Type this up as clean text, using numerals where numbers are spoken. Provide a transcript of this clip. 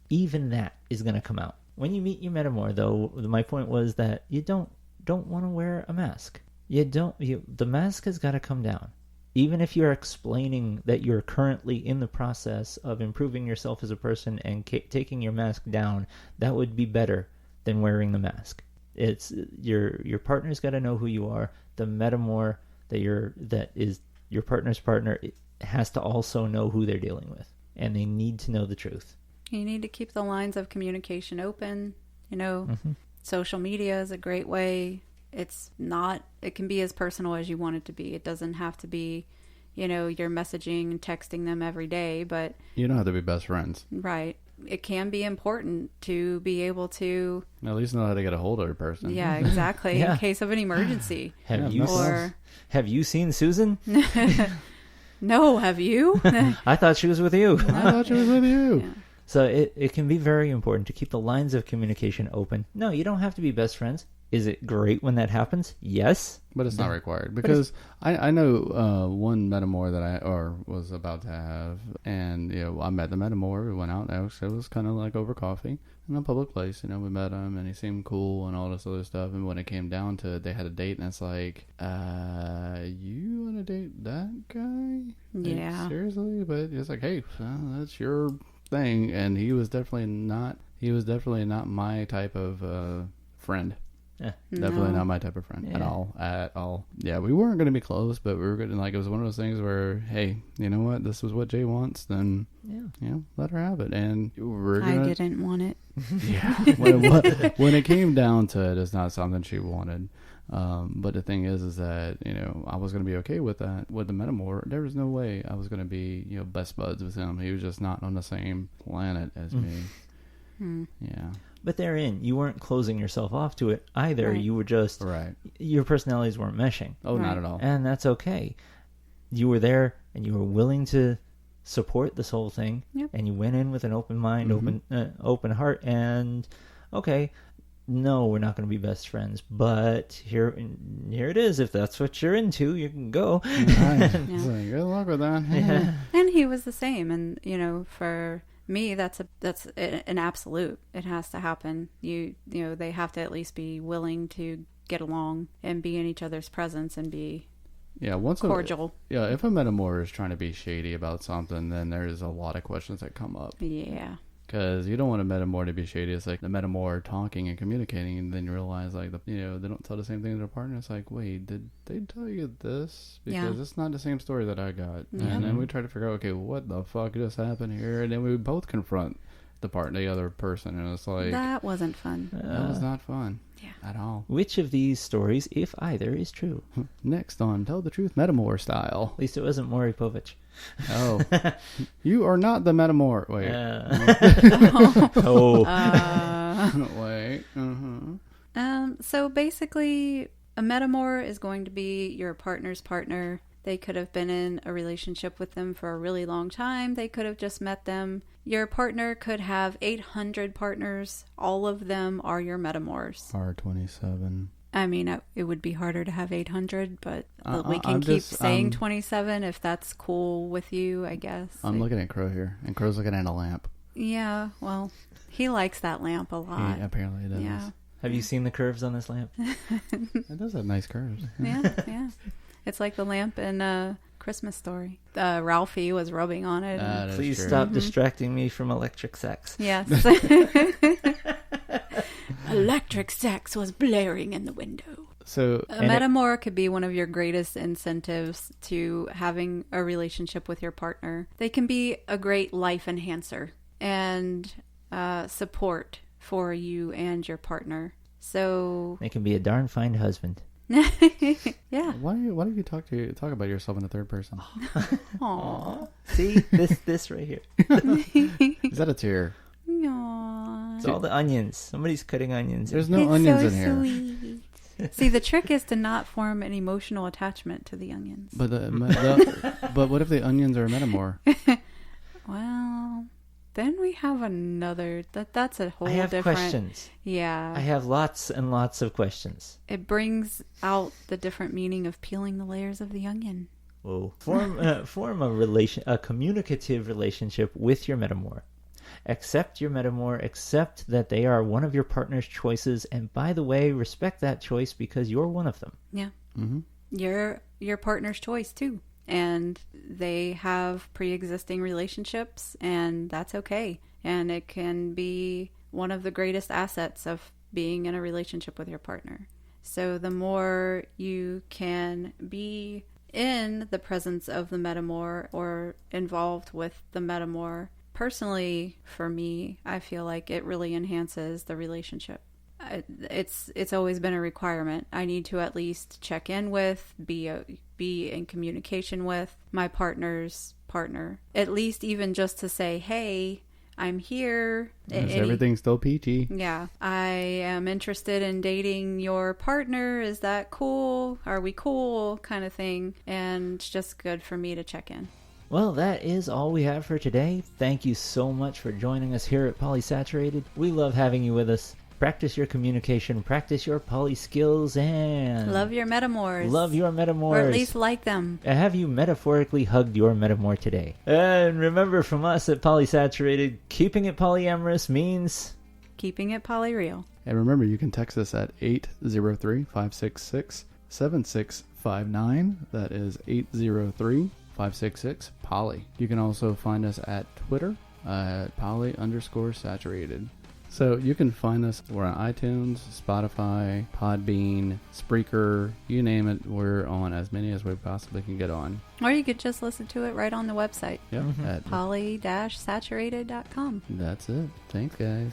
even that is going to come out. When you meet your metamour, though, my point was that you don't want to wear a mask. The mask has got to come down. Even if you're explaining that you're currently in the process of improving yourself as a person and taking your mask down, that would be better than wearing the mask. It's your partner's got to know who you are. The metamour that is your partner's partner has to also know who they're dealing with, and they need to know the truth. You need to keep the lines of communication open. Social media is a great way. It can be as personal as you want it to be. It doesn't have to be, you're messaging and texting them every day, but you don't have to be best friends. Right. It can be important to be able to at least know how to get a hold of a person. Yeah, exactly. In case of an emergency. Have you seen Susan? No, have you? I thought she was with you. I thought she was with you. Yeah. So it can be very important to keep the lines of communication open. No, you don't have to be best friends. Is it great when that happens? Yes. But it's not required. Because I know one metamour that I was about to have. And, I met the metamour. We went out. It was kind of like over coffee in a public place. We met him and he seemed cool and all this other stuff. And when it came down to it, they had a date. And it's like, you want to date that guy? Yeah. Like, seriously? But it's like, hey, that's your thing. And he was definitely not my type of friend. Yeah. Definitely not my type of friend at all. Yeah, we weren't going to be close, but we were going to, it was one of those things where, hey, you know what? This is what Jay wants, then, let her have it. And I didn't want it. Yeah. When it came down to it, it's not something she wanted. But the thing is that, I was going to be okay with that. With the metamour, there was no way I was going to be, best buds with him. He was just not on the same planet as me. Yeah. But therein, you weren't closing yourself off to it either. Right. You were just... Right. Your personalities weren't meshing. Oh, not at all. And that's okay. You were there, and you were willing to support this whole thing. Yep. And you went in with an open mind, open heart, and... Okay, no, we're not going to be best friends, but here it is. If that's what you're into, you can go. Nice. Good luck with that. Yeah. And he was the same. And, for... me, that's an absolute. It has to happen. They have to at least be willing to get along and be in each other's presence and be cordial. If a metamour is trying to be shady about something, then there's a lot of questions that come up. Yeah. Because you don't want a metamour to be shady. It's like the metamour talking and communicating, and then you realize, they don't tell the same thing to their partner. It's like, wait, did they tell you this? Because it's not the same story that I got. Mm-hmm. And then we try to figure out, okay, what the fuck just happened here? And then we both confront the other person, and it's like... That wasn't fun. That was not fun. Yeah. At all. Which of these stories, if either, is true? Next on Tell the Truth Metamour Style. At least it wasn't Maury Povich. Oh. You are not the metamour. Wait. Wait. Uh-huh. So basically, a metamour is going to be your partner's partner. They could have been in a relationship with them for a really long time. They could have just met them. Your partner could have 800 partners. All of them are your metamours. R27. I mean, it would be harder to have 800, but we can keep saying 27 if that's cool with you, I guess. I'm looking at Crow here, and Crow's looking at a lamp. Yeah, well, he likes that lamp a lot. He apparently does. Yeah. Have you seen the curves on this lamp? It does have nice curves. Yeah. It's like the lamp in A Christmas Story. Ralphie was rubbing on it. Please stop distracting me from electric sex. Yes. Electric sex was blaring in the window. So a metamour could be one of your greatest incentives to having a relationship with your partner. They can be a great life enhancer and support for you and your partner. So they can be a darn fine husband. Yeah. Why do you talk about yourself in the third person? Aww. See this right here. Is that a tear? Aww. It's all the onions. Somebody's cutting onions. There's no onions in here. Sweet. See, the trick is to not form an emotional attachment to the onions. But but what if the onions are a metamour? Well, then we have another. That's a whole I have different... questions. Yeah. I have lots and lots of questions. It brings out the different meaning of peeling the layers of the onion. Whoa. Form a communicative relationship with your metamour. Accept your metamour, accept that they are one of your partner's choices, and by the way, respect that choice because you're one of them. Yeah. Mm-hmm. You're your partner's choice too. And they have pre-existing relationships, and that's okay. And it can be one of the greatest assets of being in a relationship with your partner. So the more you can be in the presence of the metamour or involved with the metamour, personally, for me, I feel like it really enhances the relationship. It's always been a requirement. I need to at least check in with, be in communication with my partner's partner. At least even just to say, hey, I'm here. Is everything still peachy? Yeah. I am interested in dating your partner. Is that cool? Are we cool? Kind of thing. And it's just good for me to check in. Well, that is all we have for today. Thank you so much for joining us here at Polysaturated. We love having you with us. Practice your communication, practice your poly skills, and love your metamours. Love your metamours. Or at least like them. Have you metaphorically hugged your metamour today? And remember from us at Polysaturated, keeping it polyamorous means keeping it polyreal. And remember, you can text us at 803-566-7659. That is 803-566-POLY. You can also find us at Twitter at poly_saturated. So you can find us. We're on iTunes, Spotify, Podbean, Spreaker, you name it. We're on as many as we possibly can get on. Or you could just listen to it right on the website. Yep. Poly-saturated.com. That's it. Thanks, guys.